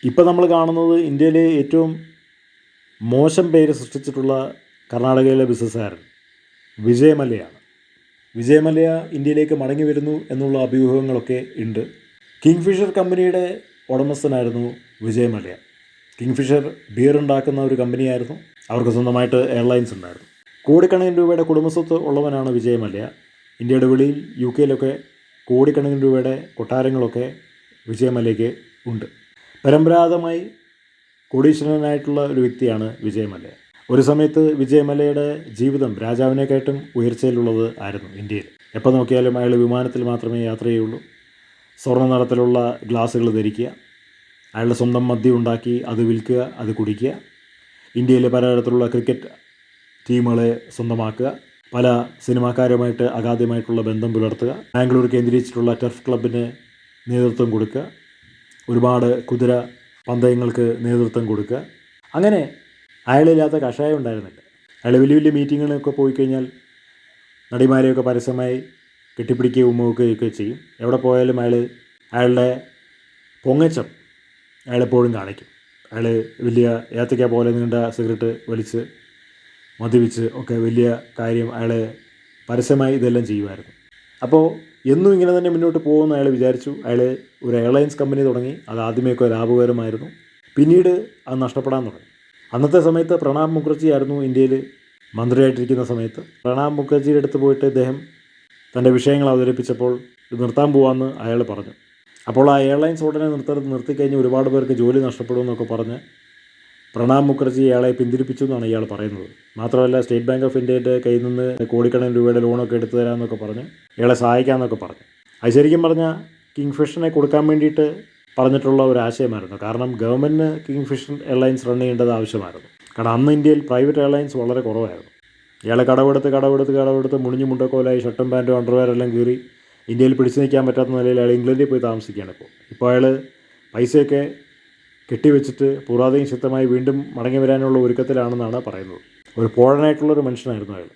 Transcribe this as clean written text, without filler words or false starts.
ഇപ്പോൾ നമ്മൾ കാണുന്നത് ഇന്ത്യയിലെ ഏറ്റവും മോശം പേര് സൃഷ്ടിച്ചിട്ടുള്ള കർണാടകയിലെ ബിസിനസ്സുകാരൻ വിജയ് മല്യയാണ്. വിജയ് മല്യ ഇന്ത്യയിലേക്ക് മടങ്ങി വരുന്നു എന്നുള്ള അഭ്യൂഹങ്ങളൊക്കെ ഉണ്ട്. കിങ്ഫിഷർ കമ്പനിയുടെ ഉടമസ്ഥനായിരുന്നു വിജയ് മല്യ. കിങ്ഫിഷർ ബിയർ ഉണ്ടാക്കുന്ന ഒരു കമ്പനിയായിരുന്നു. അവർക്ക് സ്വന്തമായിട്ട് എയർലൈൻസ് ഉണ്ടായിരുന്നു. കോടിക്കണക്കിന് രൂപയുടെ കുടുംബസ്വത്ത് ഉള്ളവനാണ് വിജയ് മല്യ. ഇന്ത്യയുടെ വെളിയിൽ UK കോടിക്കണക്കിന് രൂപയുടെ കൊട്ടാരങ്ങളൊക്കെ വിജയ് മല്യയ്ക്ക് ഉണ്ട്. പരമ്പരാഗതമായി കോടീശ്വരനായിട്ടുള്ള ഒരു വ്യക്തിയാണ് വിജയ് മല്യ. ഒരു സമയത്ത് വിജയ് മല്യയുടെ ജീവിതം രാജാവിനെക്കാട്ടും ഉയർച്ചയിലുള്ളത് ആയിരുന്നു ഇന്ത്യയിൽ. എപ്പോൾ നോക്കിയാലും അയാൾ വിമാനത്തിൽ മാത്രമേ യാത്ര ചെയ്യുള്ളൂ. സ്വർണ്ണ നിറത്തിലുള്ള ഗ്ലാസ്സുകൾ ധരിക്കുക, അയാളുടെ സ്വന്തം മദ്യം ഉണ്ടാക്കി അത് വിൽക്കുക, അത് കുടിക്കുക, ഇന്ത്യയിലെ പലതരത്തിലുള്ള ക്രിക്കറ്റ് ടീമുകളെ സ്വന്തമാക്കുക, പല സിനിമാക്കാരുമായിട്ട് അഗാധമായിട്ടുള്ള ബന്ധം പുലർത്തുക, ബാംഗ്ലൂർ കേന്ദ്രീകരിച്ചിട്ടുള്ള ടർഫ് ക്ലബിന് നേതൃത്വം കൊടുക്കുക, ഒരുപാട് കുതിര പന്തയങ്ങൾക്ക് നേതൃത്വം കൊടുക്കുക. അങ്ങനെ അയാളില്ലാത്ത കഷായം ഉണ്ടായിരുന്നില്ല. അയാൾ വലിയ വലിയ മീറ്റിങ്ങുകളൊക്കെ പോയി കഴിഞ്ഞാൽ നടിമാരെയൊക്കെ പരസ്യമായി കെട്ടിപ്പിടിക്കുകയും ഉമ്മവെക്കുകയൊക്കെ ചെയ്യും. എവിടെ പോയാലും അയാളുടെ പൊങ്ങച്ചം അയാളെപ്പോഴും കാണിക്കും. അയാൾ വലിയ ഏത്തയ്ക്ക പോലെ നീണ്ട സിഗരറ്റ് വലിച്ച് മദ്യപിച്ച് ഒക്കെ വലിയ കാര്യം അയാൾ പരസ്യമായി ഇതെല്ലാം ചെയ്യുമായിരുന്നു. അപ്പോൾ എന്നും ഇങ്ങനെ തന്നെ മുന്നോട്ട് പോകുമെന്ന് അയാൾ വിചാരിച്ചു. അയാൾ ഒരു എയർലൈൻസ് കമ്പനി തുടങ്ങി. അത് ആദ്യമേയൊക്കെ ലാഭകരമായിരുന്നു. പിന്നീട് അത് നഷ്ടപ്പെടാൻ തുടങ്ങി. അന്നത്തെ സമയത്ത് പ്രണാബ് മുഖർജി ആയിരുന്നു ഇന്ത്യയിൽ മന്ത്രിയായിട്ടിരിക്കുന്ന സമയത്ത്. പ്രണാബ് മുഖർജിയുടെ അടുത്ത് പോയിട്ട് ഇദ്ദേഹം തൻ്റെ വിഷയങ്ങൾ അവതരിപ്പിച്ചപ്പോൾ ഇത് നിർത്താൻ പോകാമെന്ന് അയാൾ പറഞ്ഞു. അപ്പോൾ ആ എയർലൈൻസ് ഉടനെ നിർത്തിക്കഴിഞ്ഞ് ഒരുപാട് പേർക്ക് ജോലി നഷ്ടപ്പെടുമെന്നൊക്കെ പറഞ്ഞ് പ്രണാബ് മുഖർജി അയാളെ പിന്തിരിപ്പിച്ചു എന്നാണ് ഇയാൾ പറയുന്നത്. മാത്രമല്ല സ്റ്റേറ്റ് ബാങ്ക് ഓഫ് ഇന്ത്യയുടെ കയ്യിൽ നിന്ന് കോടിക്കണക്കിന് രൂപയുടെ ലോണൊക്കെ എടുത്തു തരാമെന്നൊക്കെ പറഞ്ഞ് ഇയാളെ സഹായിക്കാമെന്നൊക്കെ പറഞ്ഞു. അത് ശരിക്കും പറഞ്ഞാൽ കിങ്ഫിഷറിനെ കൊടുക്കാൻ വേണ്ടിയിട്ട് പറഞ്ഞിട്ടുള്ള ഒരു ആശയമായിരുന്നു. കാരണം ഗവൺമെൻറ്റിന് കിങ്ഫിഷർ എയർലൈൻസ് റൺ ചെയ്യേണ്ടത് ആവശ്യമായിരുന്നു. കാരണം അന്ന് ഇന്ത്യയിൽ പ്രൈവറ്റ് എയർലൈൻസ് വളരെ കുറവായിരുന്നു. ഇയാളെ കടവെടുത്ത് മുണിഞ്ഞു മുണ്ടക്കോലായി ഷർട്ടും പാൻറ്റും അണ്ടർവെയറെല്ലാം കീറി ഇന്ത്യയിൽ പിടിച്ചു നിൽക്കാൻ പറ്റാത്ത നിലയിൽ അയാൾ ഇംഗ്ലണ്ടിൽ പോയി താമസിക്കുകയാണ്. ഇപ്പോൾ അയാൾ പൈസയൊക്കെ കെട്ടിവെച്ചിട്ട് പൂർവാധികം ശക്തമായി വീണ്ടും മടങ്ങി വരാനുള്ള ഒരുക്കത്തിലാണെന്നാണ് പറയുന്നത്. ഒരു പോഴനായിട്ടുള്ളൊരു മനുഷ്യനായിരുന്നു അയാൾ.